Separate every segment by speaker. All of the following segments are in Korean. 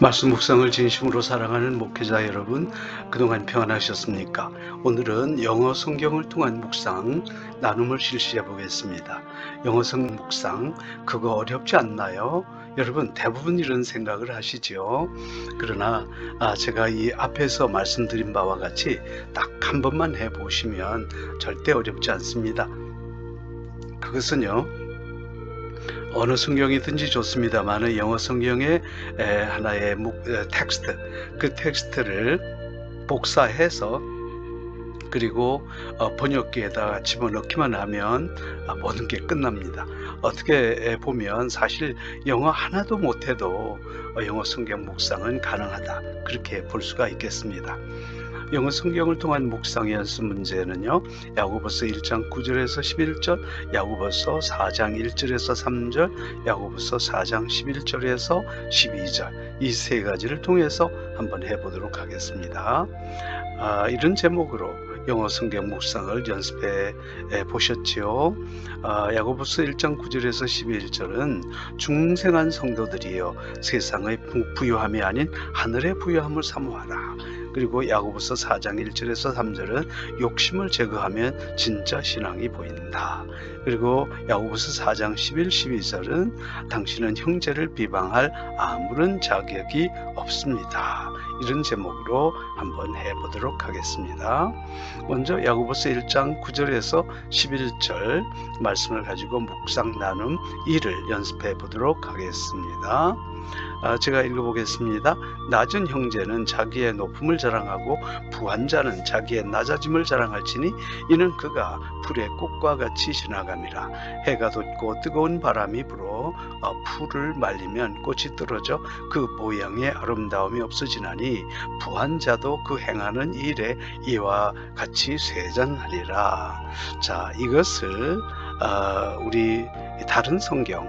Speaker 1: 말씀 묵상을 진심으로 사랑하는 목회자 여러분, 그동안 평안하셨습니까? 오늘은 영어 성경을 통한 묵상 나눔을 실시해 보겠습니다. 영어 성경 묵상, 그거 어렵지 않나요? 여러분 대부분 이런 생각을 하시죠. 그러나 제가 이 앞에서 말씀드린 바와 같이 딱 한 번만 해보시면 절대 어렵지 않습니다. 그것은요, 어느 성경이든지 좋습니다만 영어 성경의 하나의 텍스트, 그 텍스트를 복사해서 그리고 번역기에다가 집어넣기만 하면 모든 게 끝납니다. 어떻게 보면 사실 영어 하나도 못해도 영어 성경 묵상은 가능하다, 그렇게 볼 수가 있겠습니다. 영어 성경을 통한 묵상 연습 문제는요, 야고보서 1장 9절에서 11절, 야고보서 4장 1절에서 3절, 야고보서 4장 11절에서 12절, 이 세 가지를 통해서 한번 해보도록 하겠습니다. 이런 제목으로 영어 성경 묵상을 연습해 보셨지요. 야고보서 1장 9절에서 11절은 중생한 성도들이여 세상의 부유함이 아닌 하늘의 부유함을 사모하라. 그리고 야고보서 4장 1절에서 3절은 욕심을 제거하면 진짜 신앙이 보인다. 그리고 야고보서 4장 11, 12절은 당신은 형제를 비방할 아무런 자격이 없습니다. 이런 제목으로 한번 해보도록 하겠습니다. 먼저 야고보서 1장 9절에서 11절 말씀을 가지고 묵상 나눔 2를 연습해 보도록 하겠습니다. 제가 읽어보겠습니다. 낮은 형제는 자기의 높음을 자랑하고 부한 자는 자기의 낮아짐을 자랑할지니 이는 그가 풀의 꽃과 같이 지나감이라. 해가 돋고 뜨거운 바람이 불어 풀을 말리면 꽃이 떨어져 그 모양의 아름다움이 없어지나니 부한 자도 그 행하는 일에 이와 같이 쇠잔하리라. 자, 이것을 우리 다른 성경,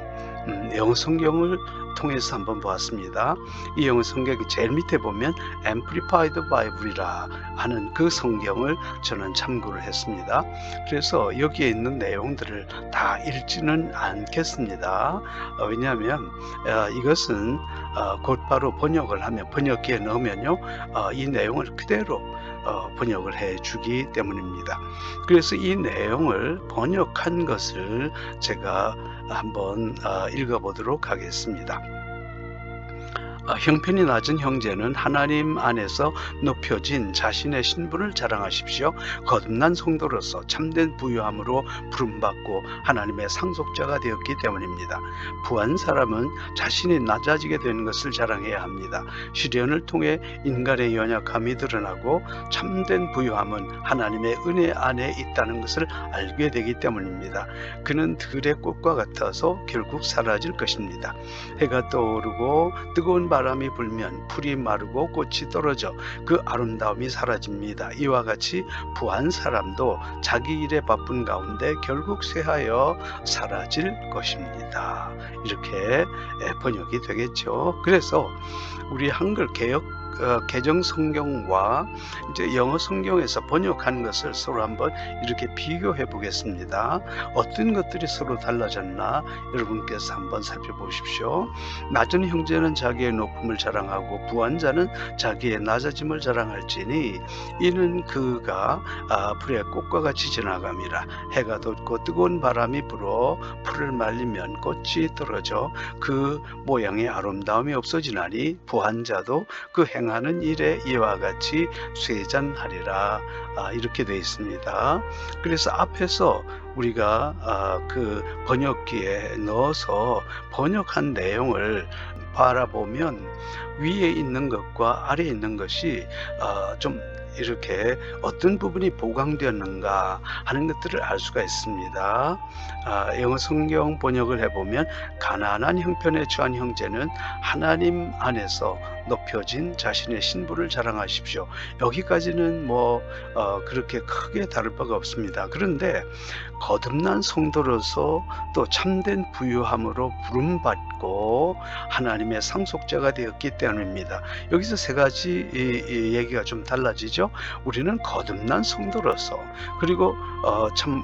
Speaker 1: 영어 성경을 통해서 한번 보았습니다. 이 영어 성경이 제일 밑에 보면 Amplified Bible이라 하는 그 성경을 저는 참고를 했습니다. 그래서 여기에 있는 내용들을 다 읽지는 않겠습니다. 왜냐하면 이것은 곧바로 번역을 하면, 번역기에 넣으면요, 이 내용을 그대로 번역을 해주기 때문입니다. 그래서 이 내용을 번역한 것을 제가 한번 읽어보도록 하겠습니다. 형편이 낮은 형제는 하나님 안에서 높여진 자신의 신분을 자랑하십시오. 거듭난 성도로서 참된 부유함으로 부름받고 하나님의 상속자가 되었기 때문입니다. 부한 사람은 자신이 낮아지게 된 것을 자랑해야 합니다. 시련을 통해 인간의 연약함이 드러나고 참된 부유함은 하나님의 은혜 안에 있다는 것을 알게 되기 때문입니다. 그는 들의 꽃과 같아서 결국 사라질 것입니다. 해가 떠오르고 뜨거운 바람이 불면 풀이 마르고 꽃이 떨어져 그 아름다움이 사라집니다. 이와 같이 부한 사람도 자기 일에 바쁜 가운데 결국 쇠하여 사라질 것입니다. 이렇게 번역이 되겠죠. 그래서 우리 한글 개정 성경과 이제 영어 성경에서 번역한 것을 서로 한번 이렇게 비교해 보겠습니다. 어떤 것들이 서로 달라졌나 여러분께서 한번 살펴보십시오. 낮은 형제는 자기의 높음을 자랑하고 부한 자는 자기의 낮아짐을 자랑할지니 이는 그가 풀의 꽃과 같이 지나감이라. 해가 돋고 뜨거운 바람이 불어 풀을 말리면 꽃이 떨어져 그 모양의 아름다움이 없어지나니 부한 자도 그 행하는 일에 이와 같이 쇠잔하리라. 이렇게 되어 있습니다. 그래서 앞에서 우리가 그 번역기에 넣어서 번역한 내용을 바라보면 위에 있는 것과 아래에 있는 것이 좀 이렇게 어떤 부분이 보강되었는가 하는 것들을 알 수가 있습니다. 영어 성경 번역을 해보면 가난한 형편에 처한 형제는 하나님 안에서 높여진 자신의 신분을 자랑하십시오. 여기까지는 그렇게 크게 다를 바가 없습니다. 그런데 거듭난 성도로서 또 참된 부유함으로 부름받고 하나님의 상속자가 되었기 때문입니다. 여기서 세 가지 얘기가 좀 달라지죠. 우리는 거듭난 성도로서, 그리고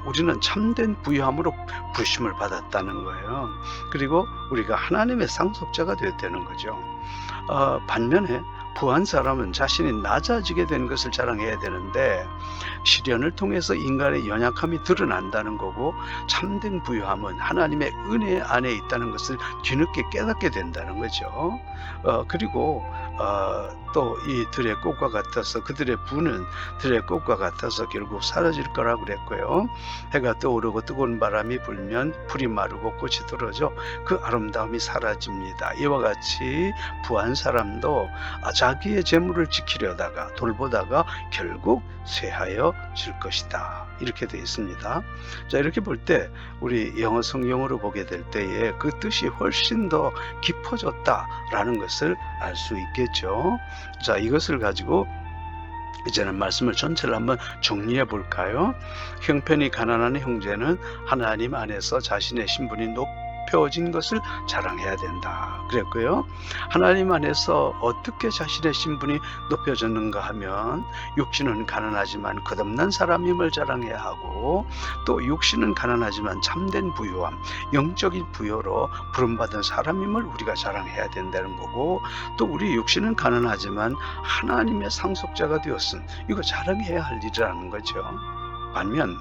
Speaker 1: 우리는 참된 부유함으로 부르심을 받았다는 거예요. 그리고 우리가 하나님의 상속자가 되었다는 거죠. 반면에 부한 사람은 자신이 낮아지게 된 것을 자랑해야 되는데, 시련을 통해서 인간의 연약함이 드러난다는 거고, 참된 부유함은 하나님의 은혜 안에 있다는 것을 뒤늦게 깨닫게 된다는 거죠. 그리고 또 이 들의 꽃과 같아서, 그들의 부는 들의 꽃과 같아서 결국 사라질 거라고 그랬고요. 해가 떠오르고 뜨거운 바람이 불면 풀이 마르고 꽃이 떨어져 그 아름다움이 사라집니다. 이와 같이 부한 사람도 자기의 재물을 지키려다가 돌보다가 결국 쇠하여질 것이다, 이렇게 되어 있습니다. 자, 이렇게 볼 때 우리 영어 성경으로 보게 될 때에 그 뜻이 훨씬 더 깊어졌다라는 것을 알 수 있겠죠. 자, 이것을 가지고 이제는 말씀을 전체를 한번 정리해 볼까요? 형편이 가난한 형제는 하나님 안에서 자신의 신분이 높여진 것을 자랑해야 된다 그랬고요. 하나님 안에서 어떻게 자신의 신분이 높여졌는가 하면, 육신은 가난하지만 거듭난 사람임을 자랑해야 하고, 또 육신은 가난하지만 참된 부유함, 영적인 부여로 부름받은 사람임을 우리가 자랑해야 된다는 거고, 또 우리 육신은 가난하지만 하나님의 상속자가 되었음, 이거 자랑해야 할 일이라는 거죠. 반면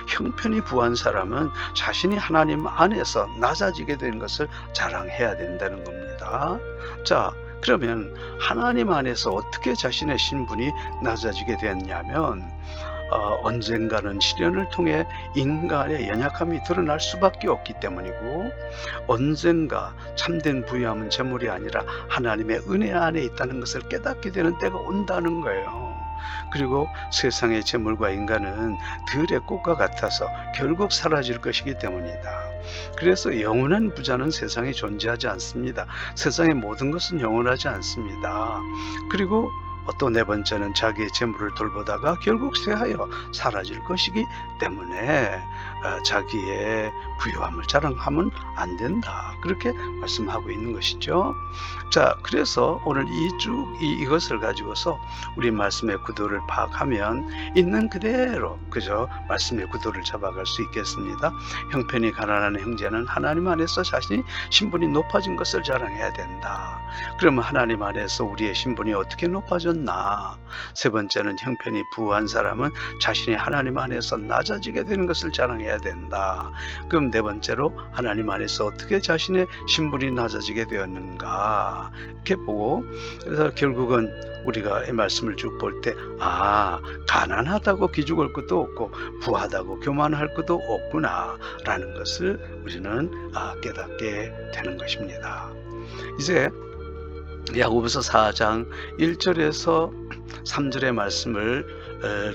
Speaker 1: 형편이 부한 사람은 자신이 하나님 안에서 낮아지게 된 것을 자랑해야 된다는 겁니다. 자, 그러면 하나님 안에서 어떻게 자신의 신분이 낮아지게 되었냐면, 언젠가는 시련을 통해 인간의 연약함이 드러날 수밖에 없기 때문이고, 언젠가 참된 부유함은 재물이 아니라 하나님의 은혜 안에 있다는 것을 깨닫게 되는 때가 온다는 거예요. 그리고 세상의 재물과 인간은 들의 꽃과 같아서 결국 사라질 것이기 때문이다. 그래서 영원한 부자는 세상에 존재하지 않습니다. 세상의 모든 것은 영원하지 않습니다. 그리고 또 네 번째는 자기의 재물을 돌보다가 결국 쇠하여 사라질 것이기 때문에 자기의 부유함을 자랑하면 안 된다, 그렇게 말씀하고 있는 것이죠. 자, 그래서 오늘 이것을 가지고서 우리 말씀의 구도를 파악하면 있는 그대로 그저 말씀의 구도를 잡아갈 수 있겠습니다. 형편이 가난한 형제는 하나님 안에서 자신이 신분이 높아진 것을 자랑해야 된다. 그러면 하나님 안에서 우리의 신분이 어떻게 높아졌나? 세 번째는 형편이 부한 사람은 자신이 하나님 안에서 낮아지게 되는 것을 자랑해야 된다. 그럼 네 번째로 하나님 안에서 어떻게 자신의 신분이 낮아지게 되었는가, 이렇게 보고, 그래서 결국은 우리가 이 말씀을 쭉 볼 때 가난하다고 기죽을 것도 없고 부하다고 교만할 것도 없구나 라는 것을 우리는 깨닫게 되는 것입니다. 이제 야고보서 4장 1절에서 3절의 말씀을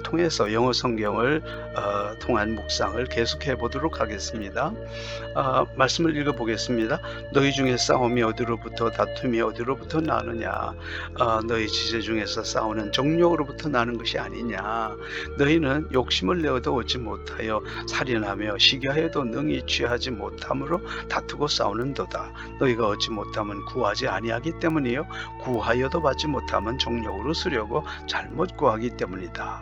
Speaker 1: 통해서 영어 성경을 통한 묵상을 계속해 보도록 하겠습니다. 말씀을 읽어보겠습니다. 너희 중에 싸움이 어디로부터, 다툼이 어디로부터 나느냐? 너희 지체 중에서 싸우는 정욕으로부터 나는 것이 아니냐? 너희는 욕심을 내어도 얻지 못하여 살인하며 시기하여도 능히 취하지 못함으로 다투고 싸우는도다. 너희가 얻지 못하면 구하지 아니하기 때문이요, 구하여도 받지 못하면 정욕으로 쓰려고 잘못 구하기 때문이다.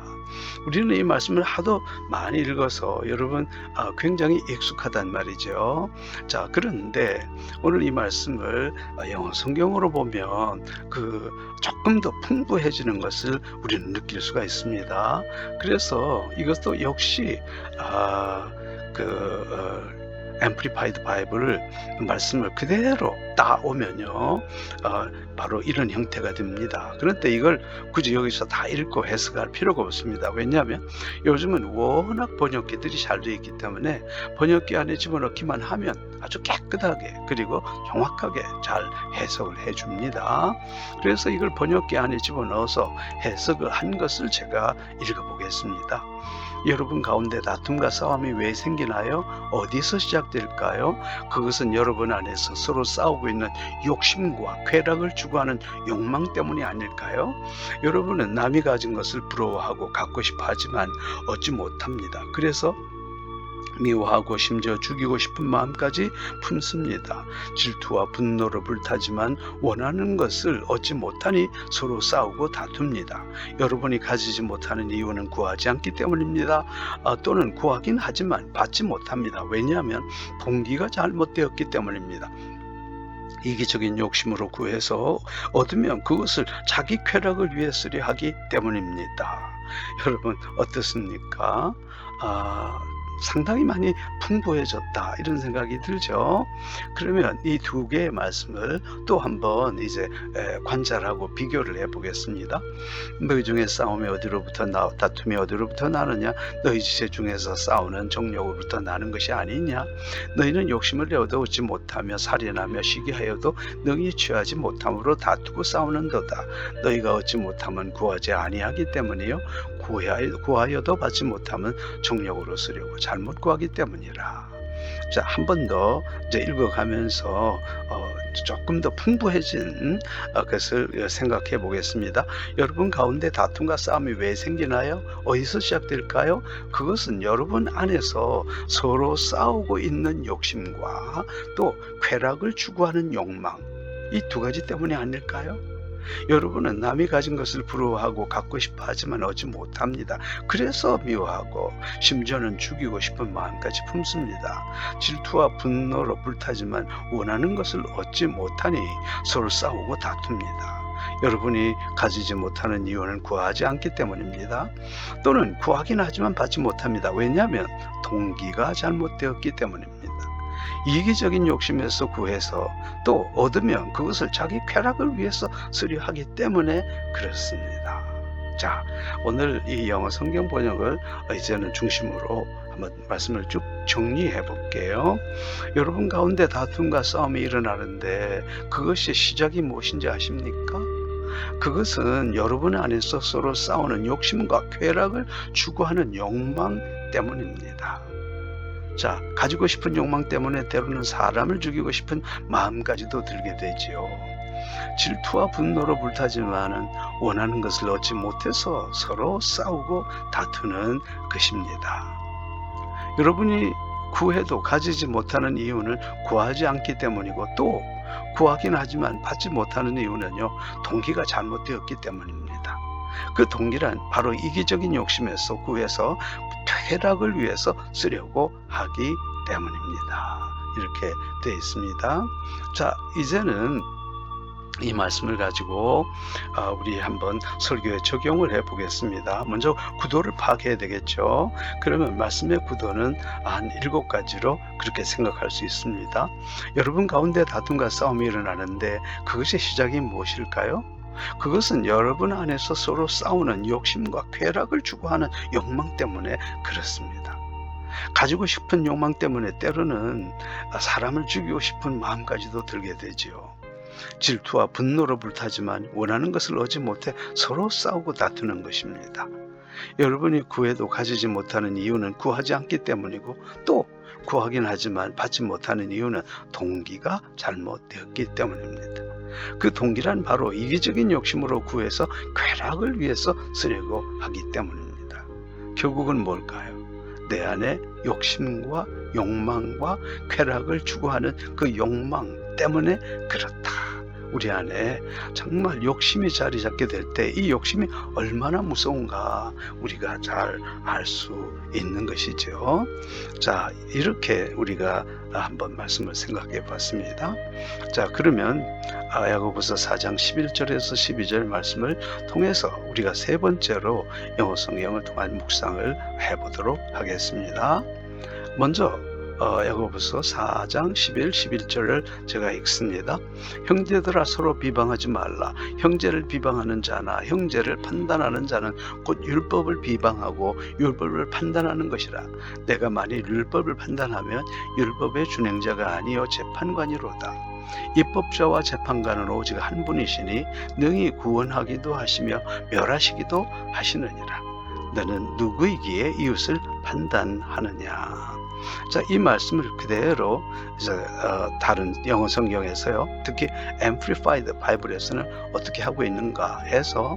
Speaker 1: 우리는 이 말씀을 하도 많이 읽어서 여러분 굉장히 익숙하단 말이죠. 자, 그런데 오늘 이 말씀을 영어 성경으로 보면 조금 더 풍부해지는 것을 우리는 느낄 수가 있습니다. 그래서 이것도 역시 앰플리파이드 바이블을 말씀을 그대로 따오면요, 바로 이런 형태가 됩니다. 그런데 이걸 굳이 여기서 다 읽고 해석할 필요가 없습니다. 왜냐하면 요즘은 워낙 번역기들이 잘 되어 있기 때문에 번역기 안에 집어넣기만 하면 아주 깨끗하게 그리고 정확하게 잘 해석을 해줍니다. 그래서 이걸 번역기 안에 집어넣어서 해석을 한 것을 제가 읽어보겠습니다. 여러분 가운데 다툼과 싸움이 왜 생기나요? 어디서 시작될까요? 그것은 여러분 안에서 서로 싸우고 있는 욕심과 쾌락을 추구하는 욕망 때문이 아닐까요? 여러분은 남이 가진 것을 부러워하고 갖고 싶어 하지만 얻지 못합니다. 그래서 미워하고 심지어 죽이고 싶은 마음까지 품습니다. 질투와 분노로 불타지만 원하는 것을 얻지 못하니 서로 싸우고 다툽니다. 여러분이 가지지 못하는 이유는 구하지 않기 때문입니다. 또는 구하긴 하지만 받지 못합니다. 왜냐하면 동기가 잘못되었기 때문입니다. 이기적인 욕심으로 구해서 얻으면 그것을 자기 쾌락을 위해 쓰려 하기 때문입니다. 여러분 어떻습니까? 상당히 많이 풍부해졌다 이런 생각이 들죠. 그러면 이 두 개의 말씀을 또 한번 이제 관찰하고 비교를 해보겠습니다. 너희 중에 싸움이 어디로부터 다툼이 어디로부터 나느냐? 너희 지체 중에서 싸우는 정욕으로부터 나는 것이 아니냐? 너희는 욕심을 내어도 얻지 못하며 살인하며 시기하여도 능히 취하지 못함으로 다투고 싸우는도다. 너희가 얻지 못하면 구하지 아니하기 때문이요 구하여도 받지 못하면 정욕으로 쓰려고 잘못 구하기 때문이라. 자, 한 번 더 이제 읽어가면서 조금 더 풍부해진 것을 생각해 보겠습니다. 여러분 가운데 다툼과 싸움이 왜 생기나요? 어디서 시작될까요? 그것은 여러분 안에서 서로 싸우고 있는 욕심과 또 쾌락을 추구하는 욕망, 이 두 가지 때문이 아닐까요? 여러분은 남이 가진 것을 부러워하고 갖고 싶어 하지만 얻지 못합니다. 그래서 미워하고 심지어는 죽이고 싶은 마음까지 품습니다. 질투와 분노로 불타지만 원하는 것을 얻지 못하니 서로 싸우고 다툽니다. 여러분이 가지지 못하는 이유는 구하지 않기 때문입니다. 또는 구하긴 하지만 받지 못합니다. 왜냐하면 동기가 잘못되었기 때문입니다. 이기적인 욕심에서 구해서 또 얻으면 그것을 자기 쾌락을 위해서 쓰려 하기 때문에 그렇습니다. 자, 오늘 이 영어 성경 번역을 이제는 중심으로 한번 말씀을 쭉 정리해 볼게요. 여러분 가운데 다툼과 싸움이 일어나는데 그것이 시작이 무엇인지 아십니까? 그것은 여러분 안에서 서로 싸우는 욕심과 쾌락을 추구하는 욕망 때문입니다. 자, 가지고 싶은 욕망 때문에 때로는 사람을 죽이고 싶은 마음까지도 들게 되지요. 질투와 분노로 불타지만은 원하는 것을 얻지 못해서 서로 싸우고 다투는 것입니다. 여러분이 구해도 가지지 못하는 이유는 구하지 않기 때문이고 또 구하긴 하지만 받지 못하는 이유는요, 동기가 잘못되었기 때문입니다. 그 동기란 바로 이기적인 욕심에서 구해서 쾌락을 위해서 쓰려고 하기 때문입니다. 이렇게 되어 있습니다. 자, 이제는 이 말씀을 가지고 우리 한번 설교에 적용을 해 보겠습니다. 먼저 구도를 파악해야 되겠죠. 그러면 말씀의 구도는 한 7가지로 그렇게 생각할 수 있습니다. 여러분 가운데 다툼과 싸움이 일어나는데 그것의 시작이 무엇일까요? 그것은 여러분 안에서 서로 싸우는 욕심과 쾌락을 추구하는 욕망 때문에 그렇습니다. 가지고 싶은 욕망 때문에 때로는 사람을 죽이고 싶은 마음까지도 들게 되지요. 질투와 분노로 불타지만 원하는 것을 얻지 못해 서로 싸우고 다투는 것입니다. 여러분이 구해도 가지지 못하는 이유는 구하지 않기 때문이고 또 구하긴 하지만 받지 못하는 이유는 동기가 잘못되었기 때문입니다. 그 동기란 바로 이기적인 욕심으로 구해서 쾌락을 위해서 쓰려고 하기 때문입니다. 결국은 뭘까요? 내 안에 욕심과 욕망과 쾌락을 추구하는 그 욕망 때문에 그렇다. 우리 안에 정말 욕심이 자리 잡게 될 때 이 욕심이 얼마나 무서운가 우리가 잘 알 수 있는 것이죠. 자, 이렇게 우리가 한번 말씀을 생각해 봤습니다. 자, 그러면 야고보서 4장 11절에서 12절 말씀을 통해서 우리가 세 번째로 영어 성경을 통한 묵상을 해보도록 하겠습니다. 먼저 야고보서 4장 11절을 제가 읽습니다. 형제들아 서로 비방하지 말라. 형제를 비방하는 자나 형제를 판단하는 자는 곧 율법을 비방하고 율법을 판단하는 것이라. 내가 만일 율법을 판단하면 율법의 준행자가 아니요 재판관이로다. 입법자와 재판관은 오직 한 분이시니 능히 구원하기도 하시며 멸하시기도 하시느니라. 너는 누구이기에 이웃을 판단하느냐. 자, 이 말씀을 그대로 다른 영어 성경에서요, 특히 Amplified 바이블에서는 어떻게 하고 있는가 해서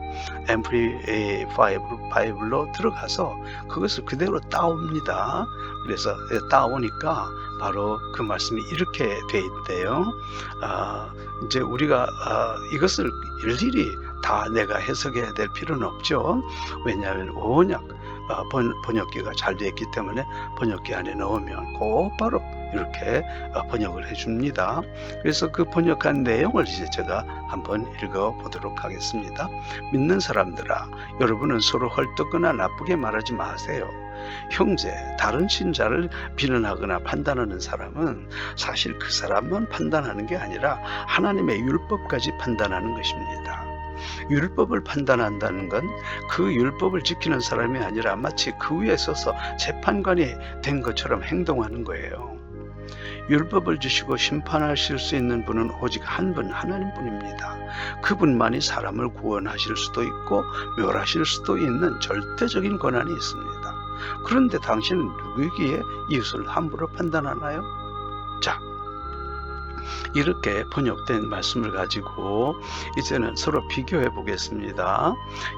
Speaker 1: Amplified 바이블로 들어가서 그것을 그대로 따옵니다. 그래서 따오니까 바로 그 말씀이 이렇게 돼 있대요. 이제 우리가 이것을 일일이 다 내가 해석해야 될 필요는 없죠. 왜냐하면 워낙 번역기가 잘 되어 있기 때문에 번역기 안에 넣으면 곧바로 이렇게 번역을 해줍니다. 그래서 그 번역한 내용을 이제 제가 한번 읽어보도록 하겠습니다. 믿는 사람들아, 여러분은 서로 헐떡거나 나쁘게 말하지 마세요. 형제, 다른 신자를 비난하거나 판단하는 사람은 사실 그 사람만 판단하는 게 아니라 하나님의 율법까지 판단하는 것입니다. 율법을 판단한다는 건 그 율법을 지키는 사람이 아니라 마치 그 위에 서서 재판관이 된 것처럼 행동하는 거예요. 율법을 주시고 심판하실 수 있는 분은 오직 한 분, 하나님뿐입니다. 그분만이 사람을 구원하실 수도 있고 멸하실 수도 있는 절대적인 권한이 있습니다. 그런데 당신은 누구에게 이웃을 함부로 판단하나요? 자, 이렇게 번역된 말씀을 가지고 이제는 서로 비교해 보겠습니다.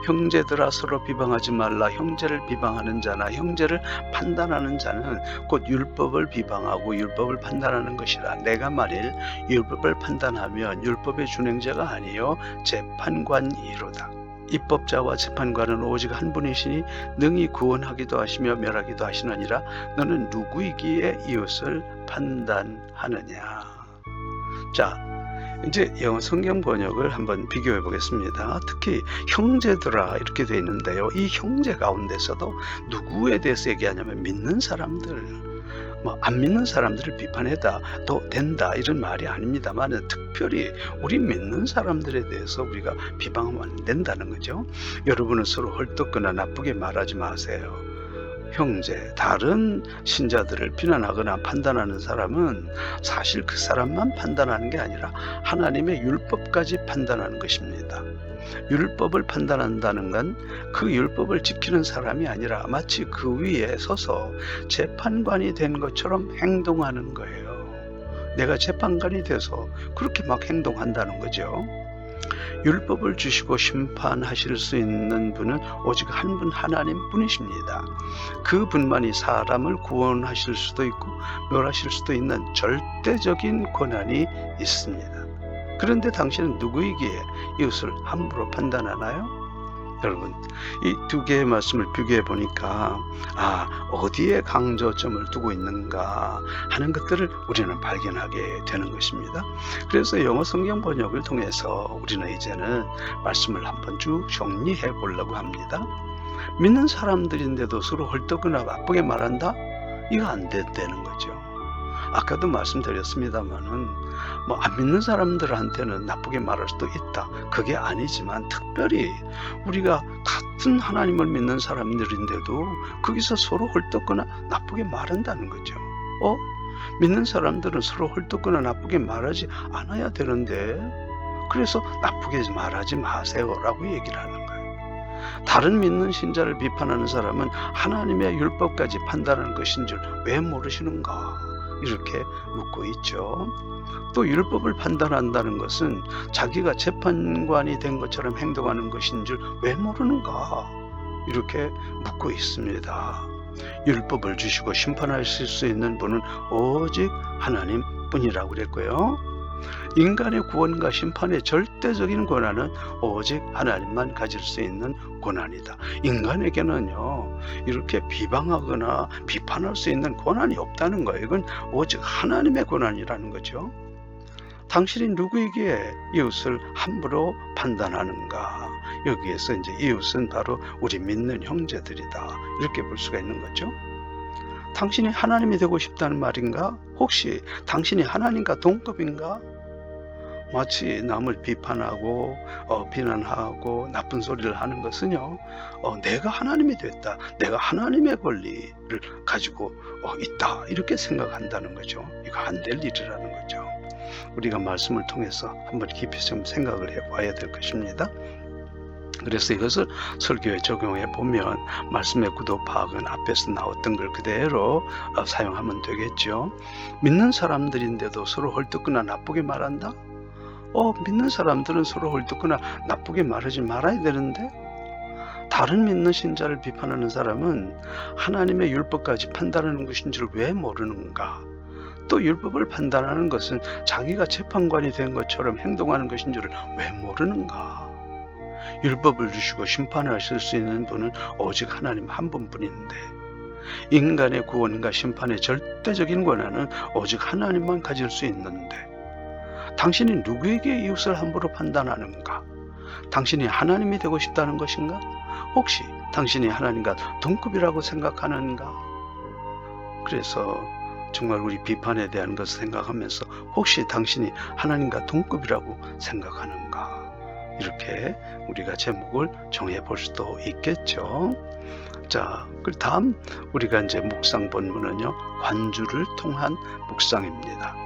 Speaker 1: 형제들아, 서로 비방하지 말라. 형제를 비방하는 자나 형제를 판단하는 자는 곧 율법을 비방하고 율법을 판단하는 것이라. 내가 만일 율법을 판단하면 율법의 준행자가 아니요 재판관이로다. 입법자와 재판관은 오직 한 분이시니 능히 구원하기도 하시며 멸하기도 하시느니라. 너는 누구이기에 이웃을 판단하느냐. 자, 이제 영어 성경 번역을 한번 비교해 보겠습니다. 특히 형제들아 이렇게 되어 있는데요. 이 형제 가운데서도 누구에 대해서 얘기하냐면 믿는 사람들, 안 믿는 사람들을 비판해도 된다 이런 말이 아닙니다만, 특별히 우리 믿는 사람들에 대해서 우리가 비방하면 안 된다는 거죠. 여러분은 서로 헐떡거나 나쁘게 말하지 마세요. 형제, 다른 신자들을 비난하거나 판단하는 사람은 사실 그 사람만 판단하는 게 아니라 하나님의 율법까지 판단하는 것입니다. 율법을 판단한다는 건 그 율법을 지키는 사람이 아니라 마치 그 위에 서서 재판관이 된 것처럼 행동하는 거예요. 내가 재판관이 돼서 그렇게 막 행동한다는 거죠. 율법을 주시고 심판하실 수 있는 분은 오직 한 분, 하나님뿐이십니다. 그분만이 사람을 구원하실 수도 있고 멸하실 수도 있는 절대적인 권한이 있습니다. 그런데 당신은 누구이기에 이웃을 함부로 판단하나요? 여러분, 이 두 개의 말씀을 비교해 보니까 어디에 강조점을 두고 있는가 하는 것들을 우리는 발견하게 되는 것입니다. 그래서 영어 성경 번역을 통해서 우리는 이제는 말씀을 한번 쭉 정리해 보려고 합니다. 믿는 사람들인데도 서로 헐떡거나 나쁘게 말한다? 이거 안 된다는 거죠. 아까도 말씀드렸습니다만은 안 믿는 사람들한테는 나쁘게 말할 수도 있다. 그게 아니지만 특별히 우리가 같은 하나님을 믿는 사람들인데도 거기서 서로 헐떡거나 나쁘게 말한다는 거죠. 믿는 사람들은 서로 헐떡거나 나쁘게 말하지 않아야 되는데, 그래서 나쁘게 말하지 마세요라고 얘기를 하는 거예요. 다른 믿는 신자를 비판하는 사람은 하나님의 율법까지 판단하는 것인 줄 왜 모르시는가? 이렇게 묻고 있죠. 또 율법을 판단한다는 것은 자기가 재판관이 된 것처럼 행동하는 것인 줄 왜 모르는가? 이렇게 묻고 있습니다. 율법을 주시고 심판하실 수 있는 분은 오직 하나님뿐이라고 그랬고요. 인간의 구원과 심판의 절대적인 권한은 오직 하나님만 가질 수 있는 권한이다. 인간에게는요, 이렇게 비방하거나 비판할 수 있는 권한이 없다는 거예요. 이건 오직 하나님의 권한이라는 거죠. 당신이 누구에게 이웃을 함부로 판단하는가? 여기에서 이제 이웃은 바로 우리 믿는 형제들이다. 이렇게 볼 수가 있는 거죠. 당신이 하나님이 되고 싶다는 말인가? 혹시 당신이 하나님과 동급인가? 마치 남을 비판하고 비난하고 나쁜 소리를 하는 것은요, 내가 하나님이 됐다, 내가 하나님의 권리를 가지고 있다, 이렇게 생각한다는 거죠. 이거 안 될 일이라는 거죠. 우리가 말씀을 통해서 한번 깊이 좀 생각을 해봐야 될 것입니다. 그래서 이것을 설교에 적용해 보면 말씀의 구도 파악은 앞에서 나왔던 걸 그대로 사용하면 되겠죠. 믿는 사람들인데도 서로 헐떡거나 나쁘게 말한다? 믿는 사람들은 서로 헐떡거나 나쁘게 말하지 말아야 되는데, 다른 믿는 신자를 비판하는 사람은 하나님의 율법까지 판단하는 것인 줄 왜 모르는가? 또 율법을 판단하는 것은 자기가 재판관이 된 것처럼 행동하는 것인 줄 왜 모르는가? 율법을 주시고 심판하실 수 있는 분은 오직 하나님 한 분뿐인데, 인간의 구원과 심판의 절대적인 권한은 오직 하나님만 가질 수 있는데 당신이 누구에게 이웃을 함부로 판단하는가? 당신이 하나님이 되고 싶다는 것인가? 혹시 당신이 하나님과 동급이라고 생각하는가? 그래서 정말 우리 비판에 대한 것을 생각하면서 혹시 당신이 하나님과 동급이라고 생각하는가? 이렇게 우리가 제목을 정해 볼 수도 있겠죠. 자, 그 다음 우리가 이제 묵상 본문은요, 관주를 통한 묵상입니다.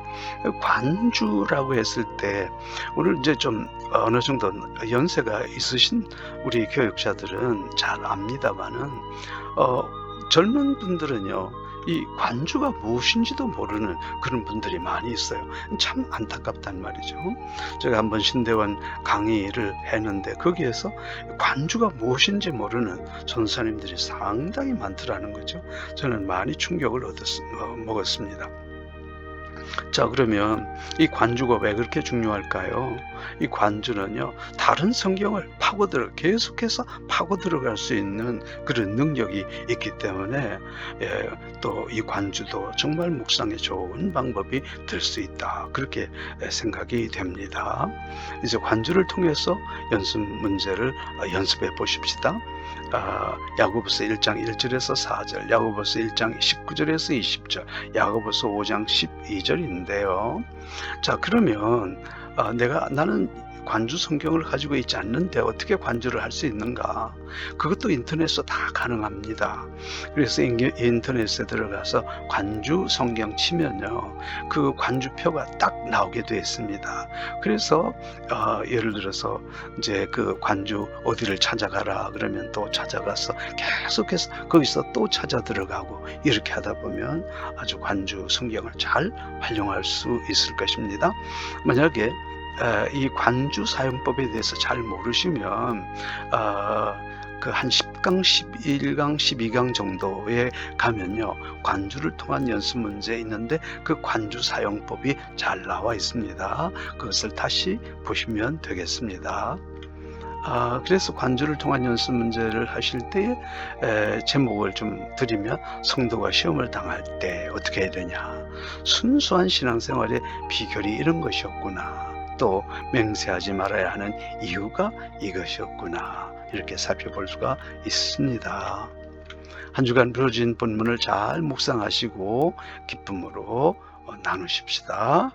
Speaker 1: 관주라고 했을 때 오늘 이제 좀 어느 정도 연세가 있으신 우리 교육자들은 잘 압니다만은 젊은 분들은요, 이 관주가 무엇인지도 모르는 그런 분들이 많이 있어요. 참 안타깝단 말이죠. 제가 한번 신대원 강의를 했는데 거기에서 관주가 무엇인지 모르는 전사님들이 상당히 많더라는 거죠. 저는 많이 충격을 먹었습니다. 자, 그러면 이 관주가 왜 그렇게 중요할까요? 이 관주는요, 다른 성경을 계속해서 파고 들어갈 수 있는 그런 능력이 있기 때문에 또 이 관주도 정말 묵상에 좋은 방법이 될 수 있다. 그렇게 생각이 됩니다. 이제 관주를 통해서 연습 문제를 연습해 보십시다. 야고보서 1장 1절에서 4절, 야고보서 1장 19절에서 20절, 야고보서 5장 12절인데요. 자, 그러면 나는 관주 성경을 가지고 있지 않는데 어떻게 관주를 할 수 있는가? 그것도 인터넷에서 다 가능합니다. 그래서 인터넷에 들어가서 관주 성경 치면요, 그 관주표가 딱 나오게 되어 있습니다. 그래서 예를 들어서 이제 그 관주 어디를 찾아가라 그러면 또 찾아가서 계속해서 거기서 또 찾아 들어가고 이렇게 하다 보면 아주 관주 성경을 잘 활용할 수 있을 것입니다. 만약에 이 관주 사용법에 대해서 잘 모르시면 그 한 10강, 11강, 12강 정도에 가면요, 관주를 통한 연습 문제 있는데 그 관주 사용법이 잘 나와 있습니다. 그것을 다시 보시면 되겠습니다. 그래서 관주를 통한 연습 문제를 하실 때 제목을 좀 드리면, 성도가 시험을 당할 때 어떻게 해야 되냐, 순수한 신앙생활의 비결이 이런 것이었구나, 또 맹세하지 말아야 하는 이유가 이것이었구나, 이렇게 살펴볼 수가 있습니다. 한 주간 주어진 본문을 잘 묵상하시고 기쁨으로 나누십시다.